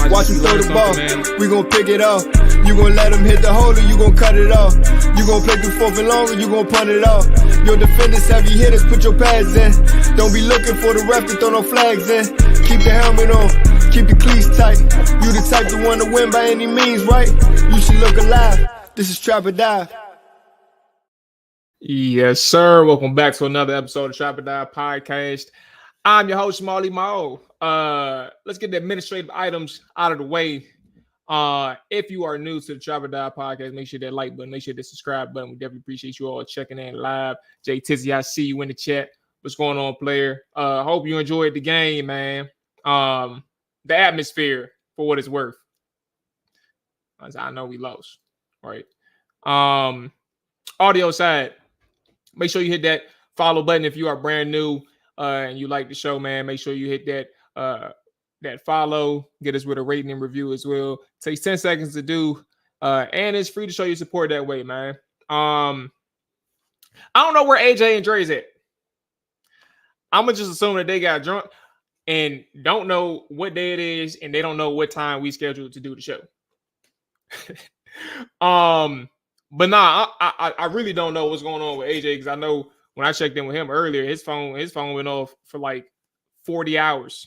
Watch him throw the ball, we gon' pick it off. You gon' let him hit the hole or you gon' cut it off. You gon' play through fourth and long or you gon' punt it off. Your defenders, heavy hitters, put your pads in. Don't be looking for the ref to throw no flags in. Keep the helmet on, keep the cleats tight. You the type to want to win by any means, right? You should look alive. This is Trap or Die. Yes, sir. Welcome back to another episode of Trap or Die Podcast. I'm your host, Mual. Let's get the administrative items out of the way. If you are new to the Trap or Die Podcast, make sure that like button, make sure that subscribe button. We definitely appreciate you all checking in live. Jay Tizzy, I see you in the chat. What's going on, player? Hope you enjoyed the game, man. The atmosphere, for what it's worth. I know we lost, right? Audio side, make sure you hit that follow button if you are brand new and you like the show, man. Make sure you hit that follow. Get us with a rating and review as well. Takes 10 seconds to do, and it's free to show your support that way, man. I don't know where AJ and Dre's at. I'm gonna just assume that they got drunk and don't know what day it is, and they don't know what time we scheduled to do the show. But nah, I really don't know what's going on with AJ, because I know when I checked in with him earlier, his phone went off for like 40 hours.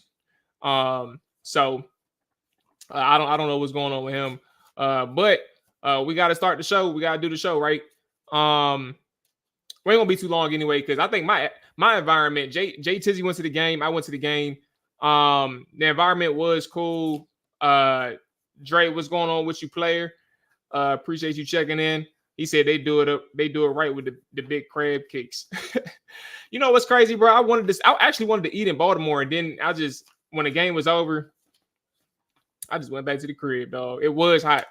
So I don't know what's going on with him. But we got to start the show. We got to do the show, right? We ain't gonna be too long anyway, because I think my environment, Jay Tizzy went to the game. I went to the game. The environment was cool. Dre, what's going on with you, player? Appreciate you checking in. He said they do it right with the big crab cakes. You know what's crazy, bro? I actually wanted to eat in Baltimore, and then when the game was over, I just went back to the crib, dog. It was hot.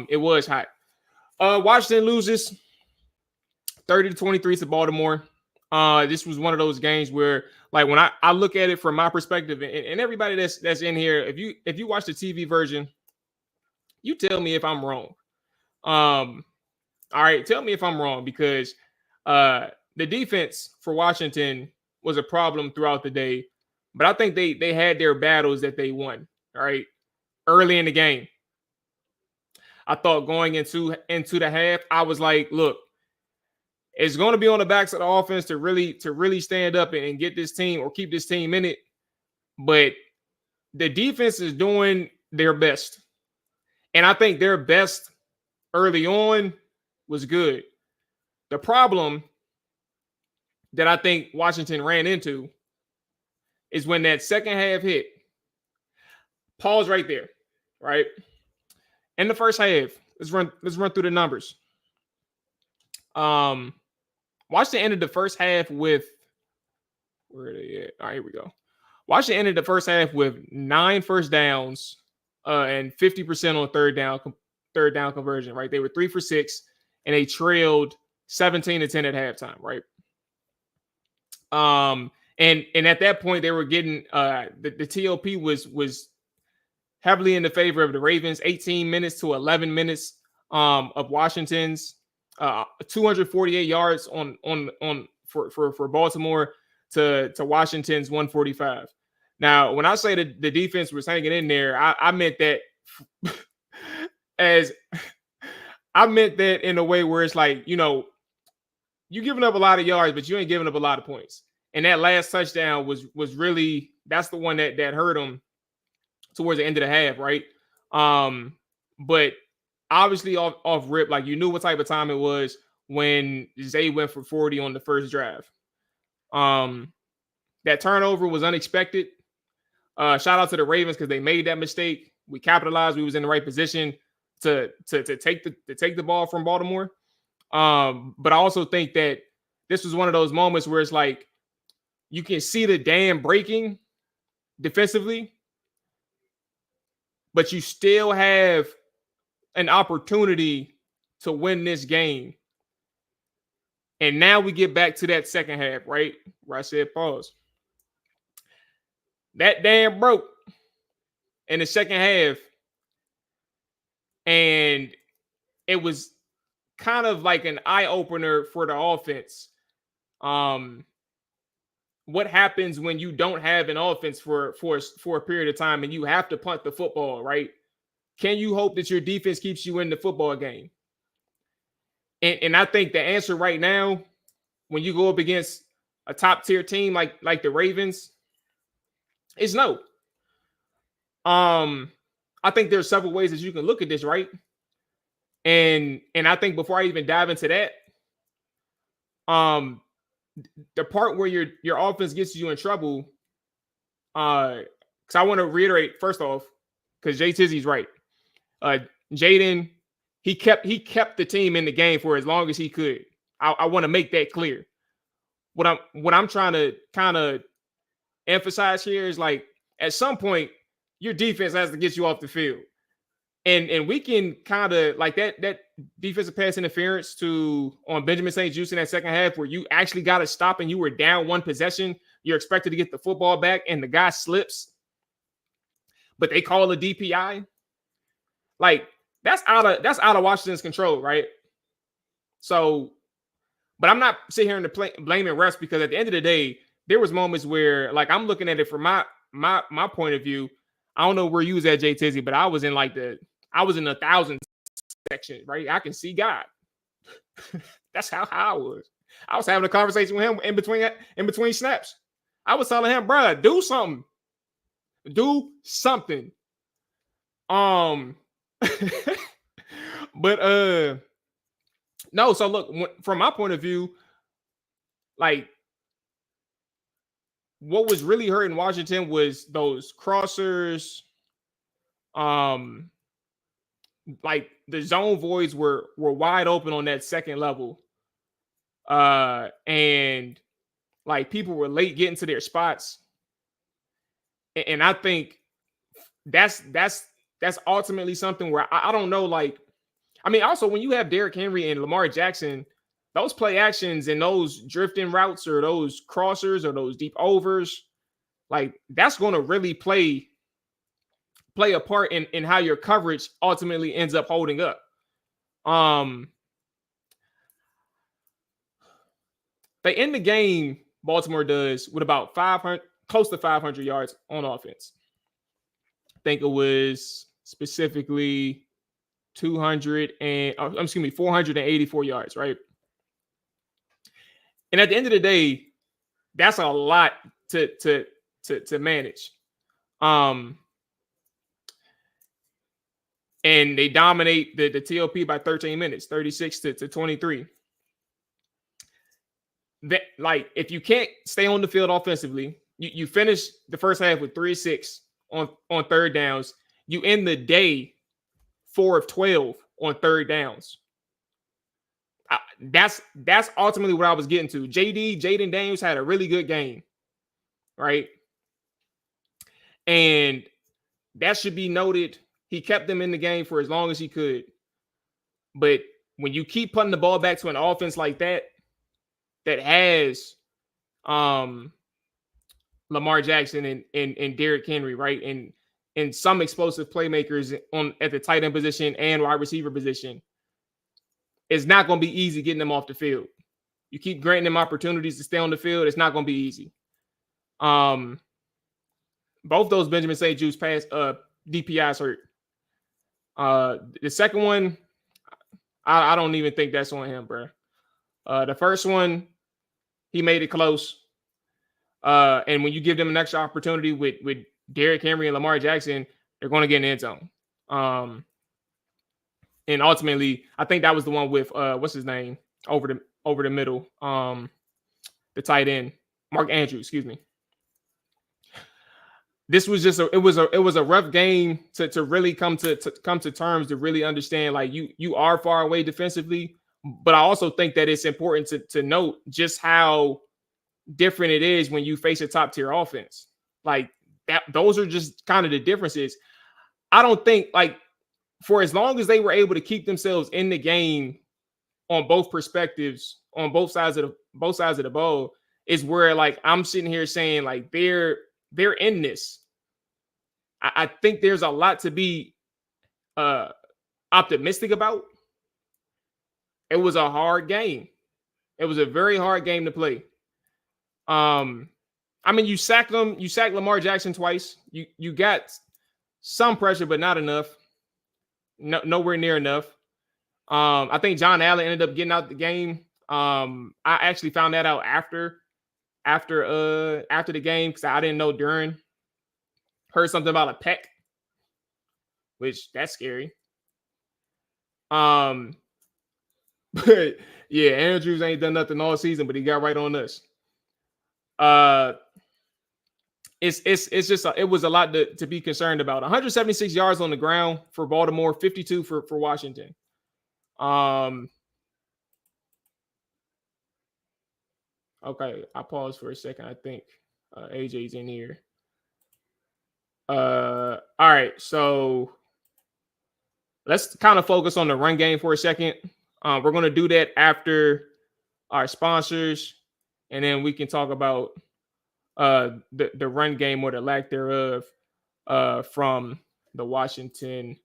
It was hot. Washington loses 30-23 to Baltimore. This was one of those games where, like, when I look at it from my perspective, and everybody that's in here, if you watch the TV version, you tell me if I'm wrong. All right, tell me if I'm wrong, because the defense for Washington was a problem throughout the day, but I think they had their battles that they won. All right, early in the game, I thought going into the half, I was like, look, it's going to be on the backs of the offense to really stand up and get this team or keep this team in it, but the defense is doing their best, and I think their best early on was good. The problem that I think Washington ran into is when that second half hit. Pause right there, right? In the first half, let's run through the numbers. Washington ended the first half with, where are they at? All right, here we go. Washington ended the first half with 9 first downs and 50% on third down conversion, right? They were 3 for 6, and they trailed 17-10 at halftime, right? And at that point, they were getting the TOP was heavily in the favor of the Ravens. 18 minutes to 11 minutes of Washington's 248 yards for Baltimore to Washington's 145. Now, when I say the defense was hanging in there, I meant that I meant that in a way where it's like, you know, you're giving up a lot of yards, but you ain't giving up a lot of points. And that last touchdown was really, that's the one that hurt them towards the end of the half, right? But obviously off rip, like, you knew what type of time it was when Zay went for 40 on the first drive. That turnover was unexpected. Shout out to the Ravens because they made that mistake. We capitalized. We was in the right position to take the ball from Baltimore. But I also think that this was one of those moments where it's like you can see the dam breaking defensively, but you still have an opportunity to win this game. And now we get back to that second half, right? Where I said pause. That dam broke in the second half, and it was kind of like an eye-opener for the offense. What happens when you don't have an offense for a period of time and you have to punt the football, right? Can you hope that your defense keeps you in the football game? And I think the answer right now, when you go up against a top-tier team like the Ravens, is no. I think there's several ways that you can look at this, right? And I think before I even dive into that, the part where your offense gets you in trouble, because I want to reiterate first off, because Jay Tizzy's right. Jaden, he kept the team in the game for as long as he could. I want to make that clear. What I'm trying to kind of emphasize here is, like, at some point your defense has to get you off the field. And we can kind of, like, that defensive pass interference on Benjamin St. Juste in that second half, where you actually got to stop and you were down one possession. You're expected to get the football back and the guy slips, but they call a DPI. Like, that's out of Washington's control, right? So, but I'm not sitting here and blaming refs, because at the end of the day, there was moments where, like, I'm looking at it from my point of view. I don't know where you was at, Jay Tizzy, but I was in the 1,000 section, right? I can see God. That's how I was. I was having a conversation with him in between snaps. I was telling him, bro, do something. Do something. But no, so look, from my point of view, like, what was really hurting Washington was those crossers. Like the zone voids were wide open on that second level. And like people were late getting to their spots. And I think that's ultimately something where I don't know. Like, I mean, also when you have Derrick Henry and Lamar Jackson, those play actions and those drifting routes or those crossers or those deep overs, like that's going to really play a part in how your coverage ultimately ends up holding up. They end the game, Baltimore does, with about 500, close to 500 yards on offense. I think it was specifically 484 yards, right? And at the end of the day, that's a lot to manage. And they dominate the TOP by 13 minutes, 36 to 23. That, like, if you can't stay on the field offensively, you finish the first half with 3-6 on third downs. You end the day 4 of 12 on third downs. That's ultimately what I was getting to. Jaden Daniels had a really good game, right? And that should be noted. He kept them in the game for as long as he could. But when you keep putting the ball back to an offense like that has Lamar Jackson and Derrick Henry, right? And some explosive playmakers at the tight end position and wide receiver position, it's not going to be easy getting them off the field. You keep granting them opportunities to stay on the field, it's not going to be easy. Both those Benjamin St. Jude's pass DPIs hurt. The second one, I don't even think that's on him, bro. The first one, he made it close. And when you give them an extra opportunity with Derrick Henry and Lamar Jackson, they're going to get in the end zone. And ultimately, I think that was the one with what's his name over the middle, the tight end, Mark Andrews. Excuse me. This was just it was a rough game to really come to terms, to really understand, like, you are far away defensively, but I also think that it's important to note just how different it is when you face a top tier offense. Like that, those are just kind of the differences. I don't think, like, for as long as they were able to keep themselves in the game on both perspectives, on both sides of the ball, is where, like, I'm sitting here saying, like, they're in this. I think there's a lot to be optimistic about. It was a hard game. It was a very hard game to play. I mean, you sacked Lamar Jackson twice. You got some pressure, but not enough. Nowhere near enough. I think John Allen ended up getting out the game. I actually found that out after the game, because I didn't know during. Heard something about a pec, which that's scary. But yeah, Andrews ain't done nothing all season, but he got right on us. It's just it was a lot to be concerned about. 176 yards on the ground for Baltimore, 52 for Washington. Okay, I paused for a second. I think AJ's in here. All right, so let's kind of focus on the run game for a second. We're going to do that after our sponsors, and then we can talk about the run game, or the lack thereof, from the Washington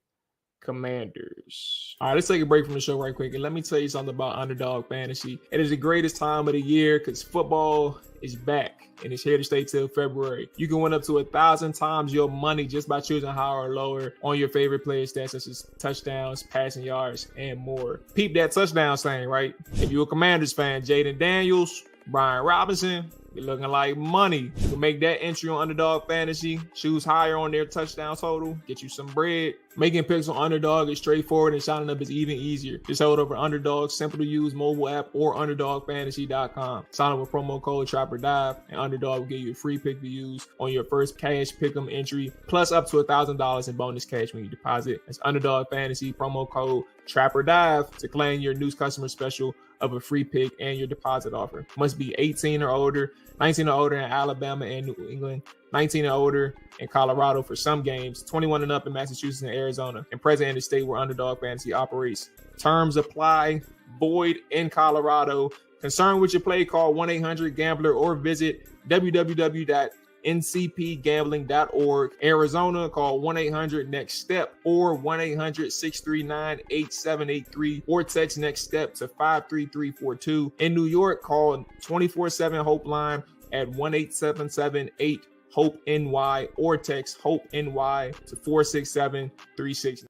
Commanders. All right, let's take a break from the show right quick, and let me tell you something about Underdog Fantasy. It is the greatest time of the year because football is back, and it's here to stay till February. You can win up to 1,000 times your money just by choosing higher or lower on your favorite player stats, such as touchdowns, passing yards, and more. Peep that touchdown thing, right? If you're a Commanders fan, Jaden Daniels, Brian Robinson, You're looking like money. You can make that entry on Underdog Fantasy. Choose higher on their touchdown total. Get you some bread. Making picks on Underdog is straightforward, and signing up is even easier. Just hold over Underdog's simple to use mobile app or UnderdogFantasy.com. Sign up with promo code TrapperDive, and Underdog will give you a free pick to use on your first cash pick'em entry, plus up to $1,000 in bonus cash when you deposit. That's Underdog Fantasy promo code TrapperDive to claim your new customer special of a free pick and your deposit offer. Must be 18 or older, 19 or older in Alabama and New England, 19 or older in Colorado for some games, 21 and up in Massachusetts and Arizona, and present in the state where Underdog Fantasy operates. Terms apply. Void in Colorado. Concerned with your play, call 1-800-GAMBLER or visit www.ncpgambling.org. Arizona, call 1-800-NEXT-STEP or 1-800-639-8783 or text NEXT STEP to 53342. In New York, call 24/7 HOPEline at 1-877-8-HOPE-NY or text HOPE-NY to 467-36.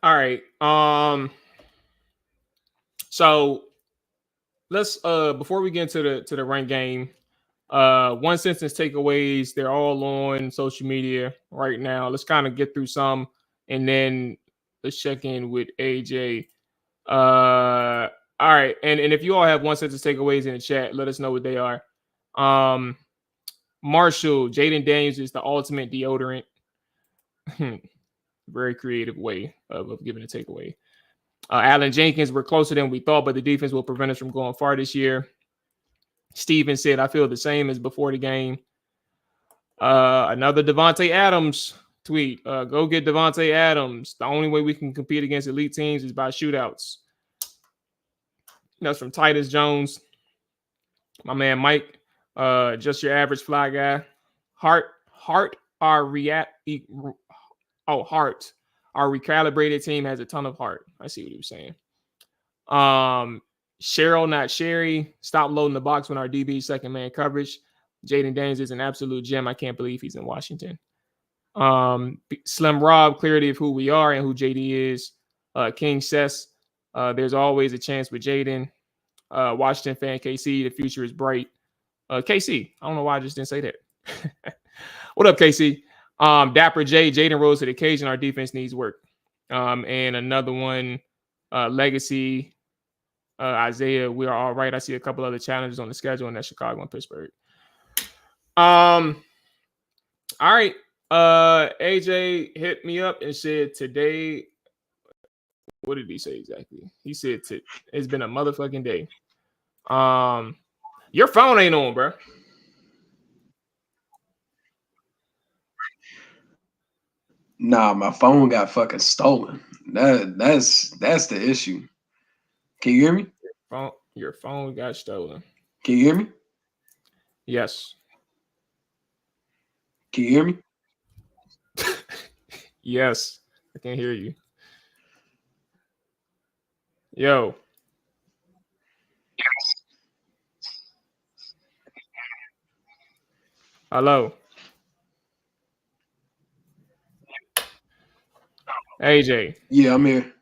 All right. So let's before we get into the rank game, one sentence takeaways, they're all on social media right now. Let's kind of get through some and then let's check in with AJ. All right, and if you all have one sentence takeaways in the chat, let us know what they are. Marshall, Jaden Daniels is the ultimate deodorant. Very creative way of giving a takeaway. Allen Jenkins, we're closer than we thought, but the defense will prevent us from going far this year. Steven said, I feel the same as before the game. Another Devontae Adams tweet. Go get Devontae Adams. The only way we can compete against elite teams is by shootouts. That's from Titus Jones. My man Mike, just your average fly guy. Heart, our recalibrated team has a ton of heart. I see what he was saying. Cheryl, not Sherry. Stop loading the box when our DB second man coverage. Jaden Daniels is an absolute gem. I can't believe he's in Washington. Slim Rob, clarity of who we are and who JD is. King says, there's always a chance with Jaden. Washington fan KC, the future is bright. KC, I don't know why I just didn't say that. What up, KC? Dapper J, Jaden rose to the occasion. Our defense needs work. And another one, Legacy, Isaiah, we are all right. I see a couple other challenges on the schedule, and that's Chicago and Pittsburgh. All right. AJ hit me up and said today, what did he say exactly? He said it's been a motherfucking day. Your phone ain't on, bro. Nah, my phone got fucking stolen. That's the issue. Can you hear me? Your phone got stolen. Can you hear me? Yes. Can you hear me? Yes, I can hear you. Yo. Hello. AJ. Yeah, I'm here.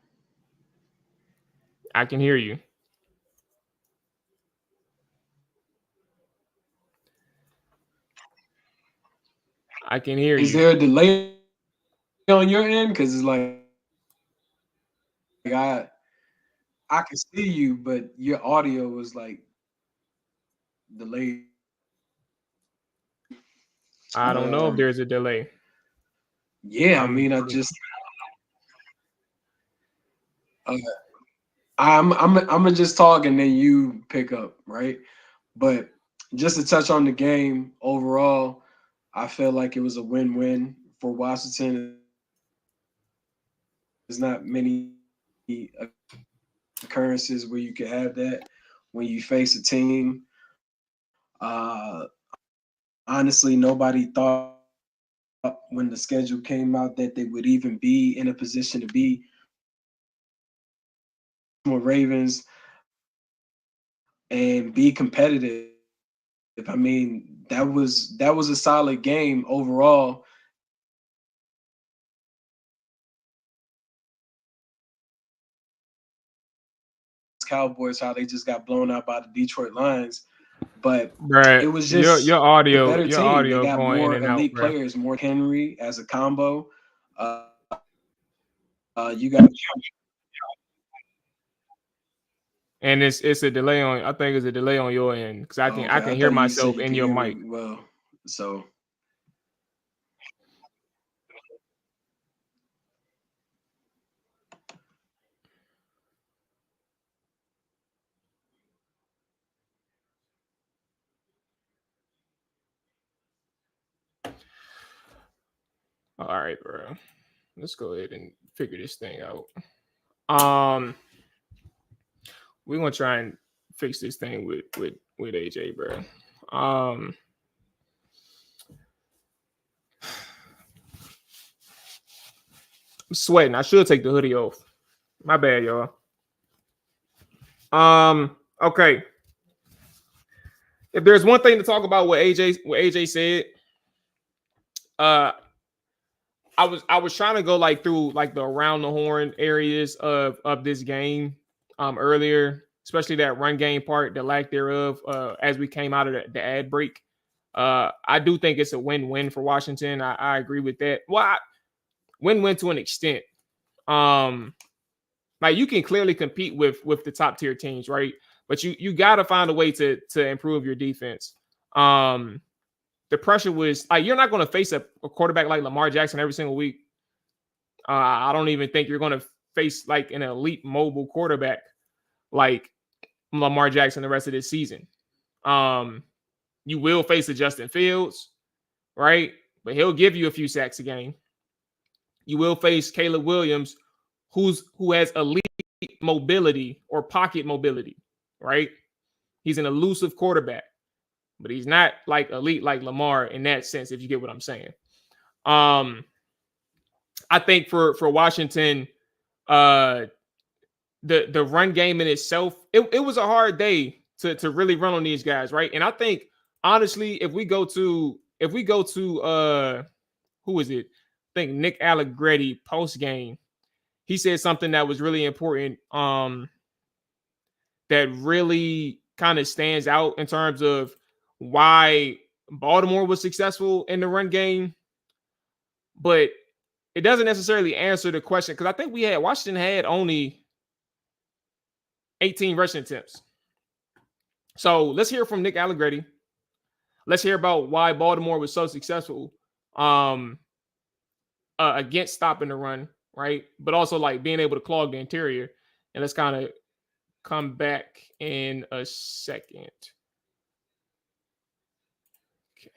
I can hear you. I can hear you. Is there a delay on your end? Because it's like I can see you, but your audio was like delayed. I don't know if there's a delay. Yeah, I mean, I just I'm gonna just talk and then you pick up, right? But just to touch on the game overall, I feel like it was a win-win for Washington. There's not many occurrences where you can have that when you face a team. Honestly, nobody thought when the schedule came out that they would even be in a position to be Baltimore Ravens and be competitive. I mean, that was a solid game overall. Cowboys, how they just got blown out by the Detroit Lions. But Bruh, it was just your the audio, better your team. They audio got going in more and out, elite bruh. players, more Henry as a combo. You got And it's a delay on. I think it's a delay on your end because I can okay. I hear thought you said myself you in could your hear mic. me well. So All right, bro. Let's go ahead and figure this thing out. We're gonna try and fix this thing with AJ, bro. I'm sweating. I should take the hoodie off. My bad, y'all. Okay. If there's one thing to talk about what AJ said, I was trying to go like through like the around the horn areas of this game earlier, especially that run game part, the lack thereof, as we came out of the ad break. I do think it's a win-win for Washington. I agree with that. Well, win-win to an extent. Like you can clearly compete with the top tier teams, right? But you got to find a way to improve your defense. The pressure was like you're not going to face a quarterback like Lamar Jackson every single week. I don't even think you're going to face like an elite mobile quarterback like Lamar Jackson the rest of this season. You will face a Justin Fields, right? But he'll give you a few sacks a game. You will face Caleb Williams, who has elite mobility or pocket mobility, right? He's an elusive quarterback, but he's not like elite like Lamar in that sense, if you get what I'm saying. I think for Washington, the run game in itself, it was a hard day to really run on these guys, right? And I think honestly, if we go to who is it? I think Nick Allegretti post game, he said something that was really important. That really kind of stands out in terms of why Baltimore was successful in the run game, but it doesn't necessarily answer the question because I think Washington had only 18 rushing attempts. So let's hear from Nick Allegretti. Let's hear about why Baltimore was so successful against stopping the run, right? But also like being able to clog the interior. And let's kind of come back in a second. Okay.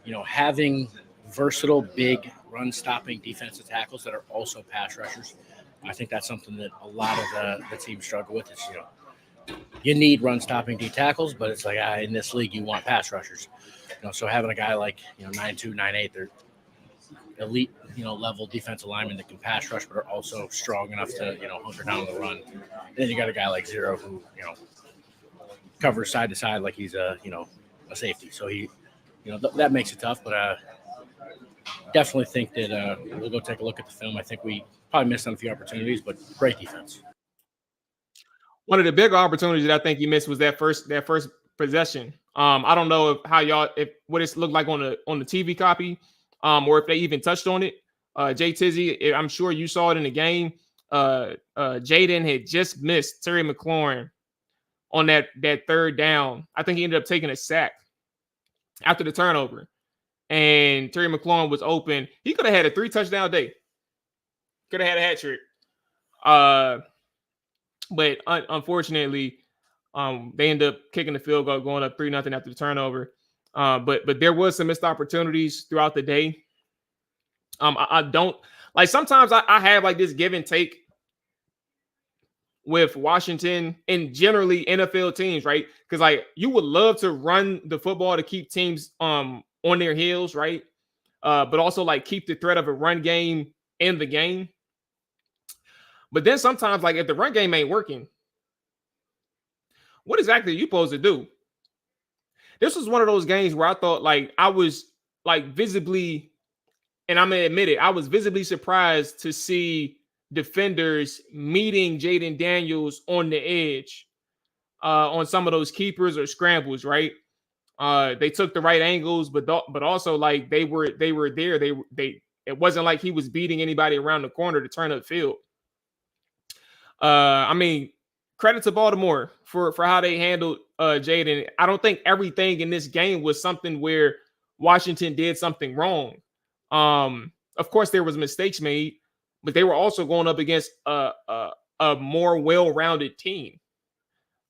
You know, having versatile, big run-stopping defensive tackles that are also pass rushers, I think that's something that a lot of the teams struggle with. It's, you need run-stopping D tackles, but it's like in this league you want pass rushers. So having a guy like 9'2", 9'8", they're elite level defensive linemen that can pass rush, but are also strong enough to hunker down the run. And then you got a guy like Zero who covers side to side like he's a safety. So he that makes it tough. But definitely think that we'll go take a look at the film. I think we probably missed on a few opportunities, but great defense. One of the bigger opportunities that I think he missed was that first possession. I don't know if what it looked like on the TV copy, or if they even touched on it. Jay Tizzy, I'm sure you saw it in the game. Jaden had just missed Terry McLaurin on that third down. I think he ended up taking a sack after the turnover, and Terry McLaurin was open. He could have had a 3-touchdown day. Could have had a hat trick. But unfortunately, they end up kicking the field goal, going up 3-0 after the turnover. But there was some missed opportunities throughout the day. I don't like sometimes I have like this give and take with Washington and generally NFL teams, right? Because like you would love to run the football to keep teams on their heels, right? But also like keep the threat of a run game in the game. But then sometimes, like if the run game ain't working, what exactly are you supposed to do? This was one of those games where I thought like I was like visibly, and I'm gonna admit it, I was visibly surprised to see defenders meeting Jaden Daniels on the edge on some of those keepers or scrambles, right? They took the right angles, but also like they were there. They it wasn't like he was beating anybody around the corner to turn up field. I mean, credit to Baltimore for how they handled Jaden. I don't think everything in this game was something where Washington did something wrong. Of course, there was mistakes made, but they were also going up against a more well-rounded team.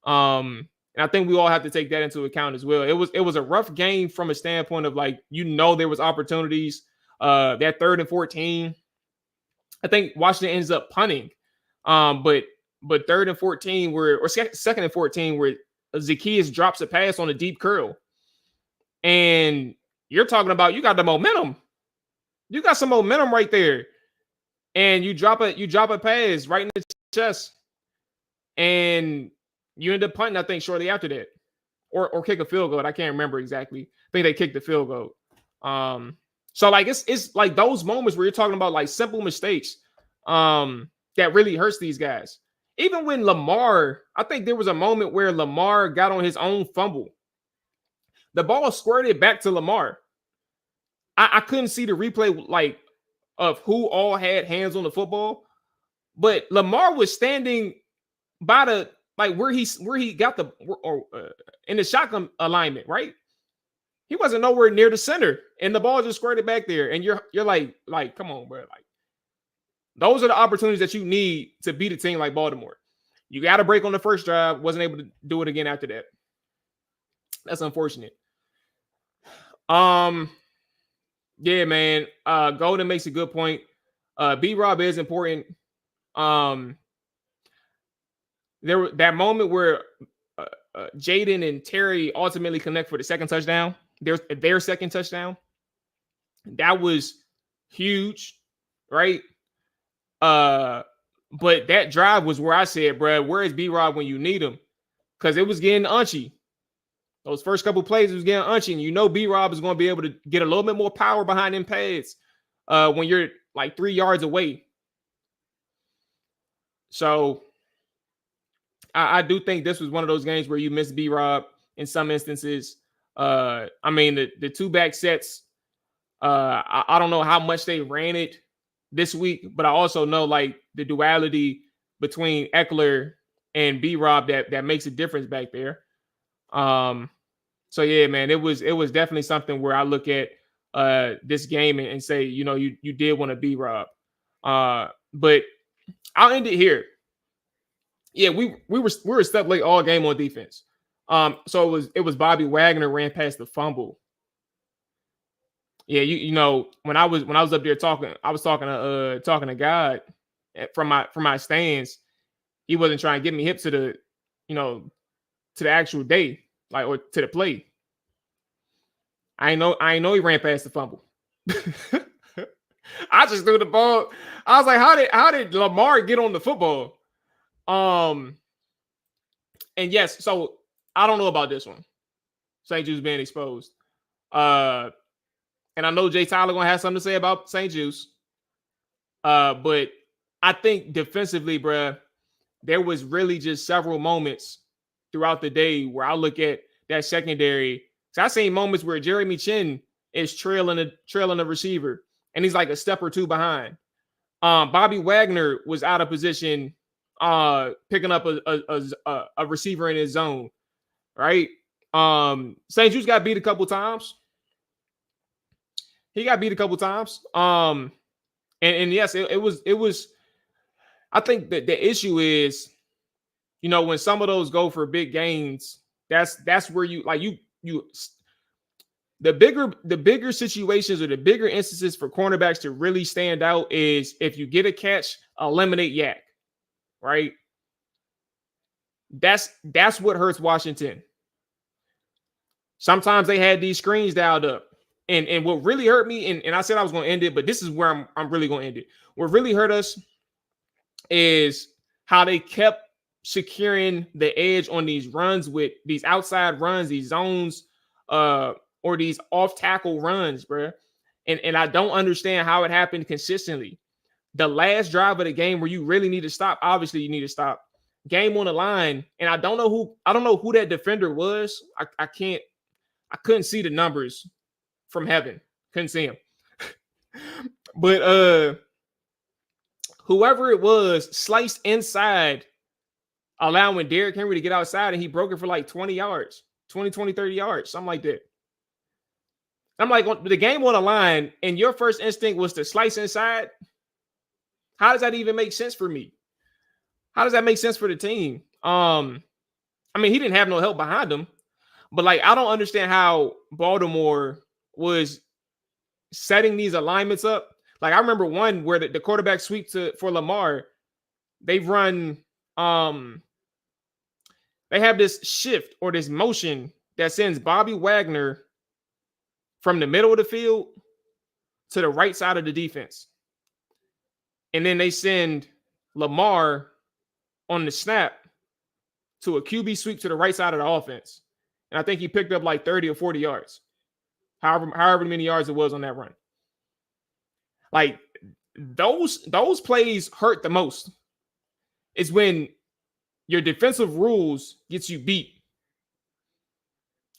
And I think we all have to take that into account as well. It was a rough game from a standpoint of like, there was opportunities. That 3rd and 14, I think Washington ends up punting. But 3rd and 14 or 2nd and 14 where Zacchaeus drops a pass on a deep curl. And you're talking about you got the momentum. You got some momentum right there. And you drop a pass right in the chest. And you end up punting, I think, shortly after that. Or kick a field goal. I can't remember exactly. I think they kicked the field goal. So like it's like those moments where you're talking about like simple mistakes that really hurts these guys. Even when Lamar, I think there was a moment where Lamar got on his own fumble. The ball squirted back to Lamar. I couldn't see the replay like of who all had hands on the football, but Lamar was standing by the like where he got the in the shotgun alignment, right? He wasn't nowhere near the center, and the ball just squirted back there. And you're like, come on, bro. Like, those are the opportunities that you need to beat a team like Baltimore. You got a break on the first drive, wasn't able to do it again after that. That's unfortunate. Yeah, man. Golden makes a good point. B-Rob is important. There that moment where Jaden and Terry ultimately connect for the second touchdown. Their second touchdown. That was huge, right? But that drive was where I said, bro, where is B-Rob when you need him? Because it was getting unchy. Those first couple plays was getting unchy, and B-Rob is going to be able to get a little bit more power behind them pads when you're like 3 yards away. So I do think this was one of those games where you miss B-Rob in some instances. I mean, the two-back sets, I don't know how much they ran it this week, but I also know like the duality between Eckler and B-Rob that makes a difference back there. So yeah, man, it was definitely something where I look at this game and say, you did want to B-Rob. But I'll end it here. Yeah, we were a step late all game on defense. So it was Bobby Wagner ran past the fumble. Yeah, when I was up there talking, I was talking to God from my stands. He wasn't trying to get me hip to the actual day, like, or to the play. I know he ran past the fumble. I just threw the ball. I was like, how did Lamar get on the football? And yes, so I don't know about this one. St. Jude's being exposed. And I know Jay Tyler gonna have something to say about St. Jude's. But I think defensively, bruh, there was really just several moments throughout the day where I look at that secondary. So I seen moments where Jeremy Chin is trailing a receiver, and he's like a step or two behind. Bobby Wagner was out of position, picking up a receiver in his zone, right? St. Jude's got beat a couple times. He got beat a couple times. And yes, it was. I think that the issue is, when some of those go for big gains, that's where the bigger situations or the bigger instances for cornerbacks to really stand out is if you get a catch, eliminate Yak, right? That's what hurts Washington. Sometimes they had these screens dialed up. And what really hurt me, and I said I was going to end it, but this is where I'm really going to end it. What really hurt us is how they kept securing the edge on these runs with these outside runs, these zones, or these off tackle runs, bro. And I don't understand how it happened consistently. the last drive of the game where you really need to stop. Obviously, you need to stop. Game on the line, and I don't know who that defender was. I couldn't see the numbers from heaven. Couldn't see him. But whoever it was sliced inside, allowing Derrick Henry to get outside, and he broke it for like 20 yards, 20, 30 yards, something like that. I'm like, the game on the line, and your first instinct was to slice inside. How does that even make sense for me? How does that make sense for the team? I mean, he didn't have no help behind him, but like, I don't understand how Baltimore was setting these alignments up. Like, I remember one where the quarterback sweep for Lamar, they've run, they have this shift or this motion that sends Bobby Wagner from the middle of the field to the right side of the defense. And then they send Lamar on the snap to a QB sweep to the right side of the offense. And I think he picked up like 30 or 40 yards. However many yards it was on that run. Like, those plays hurt the most. It's when your defensive rules gets you beat.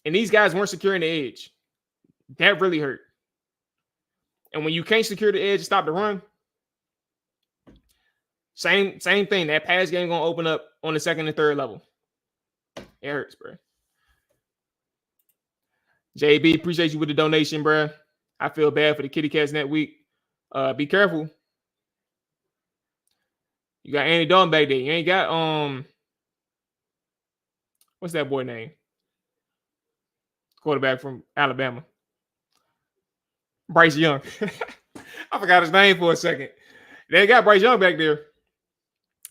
And these guys weren't securing the edge. That really hurt. And when you can't secure the edge to stop the run, same thing. That pass game gonna open up on the second and third level. It hurts, bro. JB, appreciate you with the donation, bro. I feel bad for the kitty cats that week. Be careful. You got Andy Dalton back there. You ain't got what's that boy name? Quarterback from Alabama. Bryce Young. I forgot his name for a second. They got Bryce Young back there.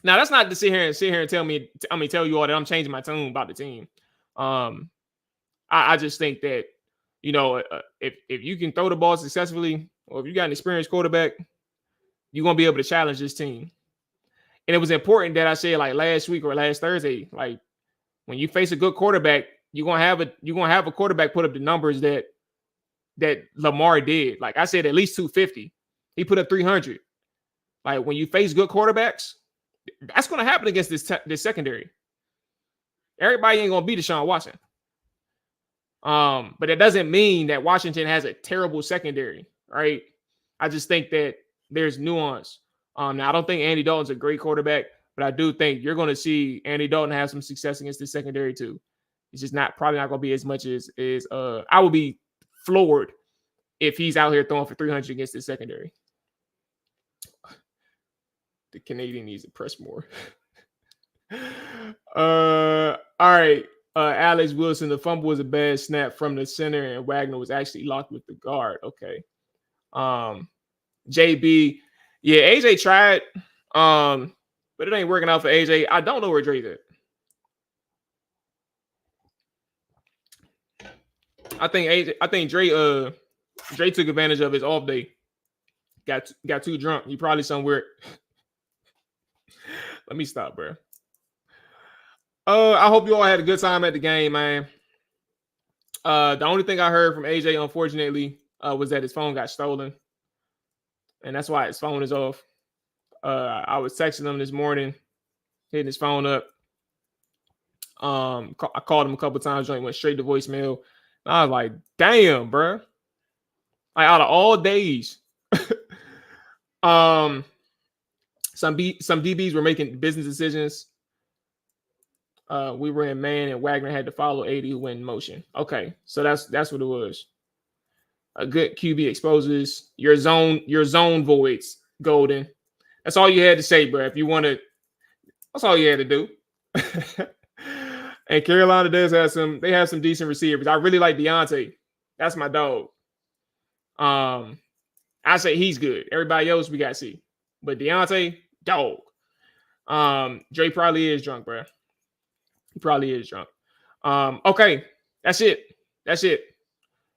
Now, that's not to sit here and tell you all that I'm changing my tune about the team. I just think that, you know, if you can throw the ball successfully, or if you got an experienced quarterback, you're gonna be able to challenge this team. And it was important that I said, like, last week or last Thursday, like, when you face a good quarterback, you're gonna have a quarterback put up the numbers that Lamar did. Like I said, at least 250. He put up 300. Like, when you face good quarterbacks, that's going to happen against this secondary. Everybody ain't going to be Deshaun Watson. But it doesn't mean that Washington has a terrible secondary, right? I just think that there's nuance. Now, I don't think Andy Dalton's a great quarterback, but I do think you're going to see Andy Dalton have some success against the secondary too. It's just probably not going to be as much as I would be floored if he's out here throwing for 300 against the secondary. The Canadian needs to press more. All right. Alex Wilson, the fumble was a bad snap from the center, and Wagner was actually locked with the guard. Okay. JB, yeah, AJ tried, but it ain't working out for AJ. I don't know where Dre's at. I think Dre took advantage of his off day. Got too drunk. He probably somewhere. Let me stop, bro. I hope you all had a good time at the game, man. The only thing I heard from AJ, unfortunately, was that his phone got stolen. And that's why his phone is off. I was texting him this morning, hitting his phone up. I called him a couple times, joint went straight to voicemail. And I was like, damn, bro. Like, out of all days. Some DBs were making business decisions. We were in man, and Wagner had to follow 80 who went in motion. Okay, so that's what it was. A good QB exposes your zone voids, Golden. That's all you had to say, bro. If you want to, that's all you had to do. And Carolina they have some decent receivers. I really like Deontay. That's my dog. I say he's good. Everybody else we got to see. But Deontay, dog. Dre probably is drunk, bro. He probably is drunk. Okay, that's it.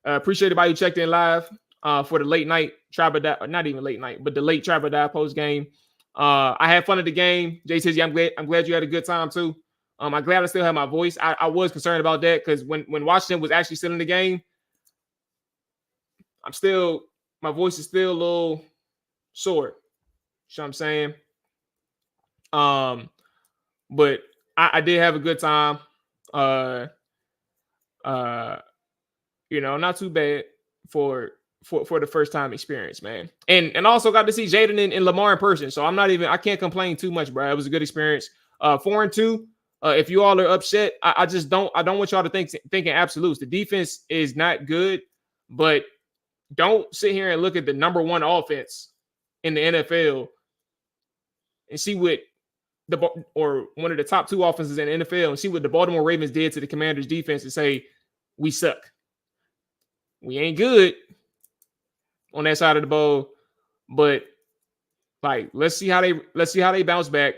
Appreciate everybody who checked in live for the late night Trap or Die, not even late night, but the late Trap or Die post game. I had fun at the game. Jay says, yeah, I'm glad you had a good time too. I'm glad I still have my voice. I was concerned about that because when Washington was actually still in the game, my voice is still a little sore. You know what I'm saying? But I did have a good time. Not too bad for the first time experience, man. And also got to see Jaden and Lamar in person. So I can't complain too much, bro. It was a good experience. 4-2. If you all are upset, I don't want y'all to thinking absolutes. The defense is not good, but don't sit here and look at the number one offense in the NFL and see what or one of the top two offenses in the NFL and see what the Baltimore Ravens did to the Commanders defense and say, we suck. We ain't good on that side of the ball, but like, let's see how they bounce back.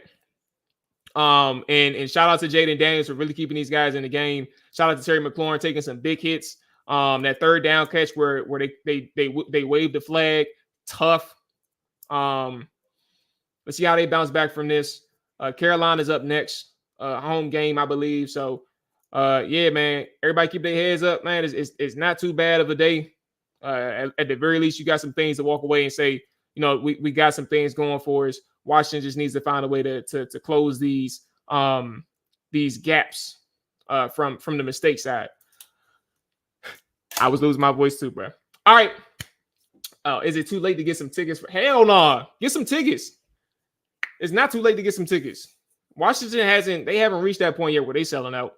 And shout out to Jaden Daniels for really keeping these guys in the game. Shout out to Terry McLaurin taking some big hits. That third down catch where they waved the flag, tough. Let's see how they bounce back from this. Carolina's up next, home game, I believe. So, yeah, man, everybody keep their heads up, man. It's not too bad of a day. At the very least, you got some things to walk away and say, we got some things going for us. Washington just needs to find a way to close these gaps from the mistake side. I was losing my voice too, bro. All right. Is it too late to get some tickets? Hell no. Get some tickets. It's not too late to get some tickets. Washington haven't reached that point yet where they selling out,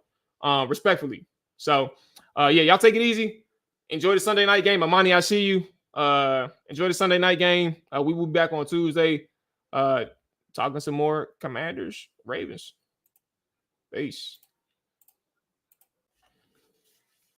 respectfully. So, yeah, y'all take it easy. Enjoy the Sunday night game. Amani, I see you. Enjoy the Sunday night game. We will be back on Tuesday, talking some more Commanders, Ravens. Peace.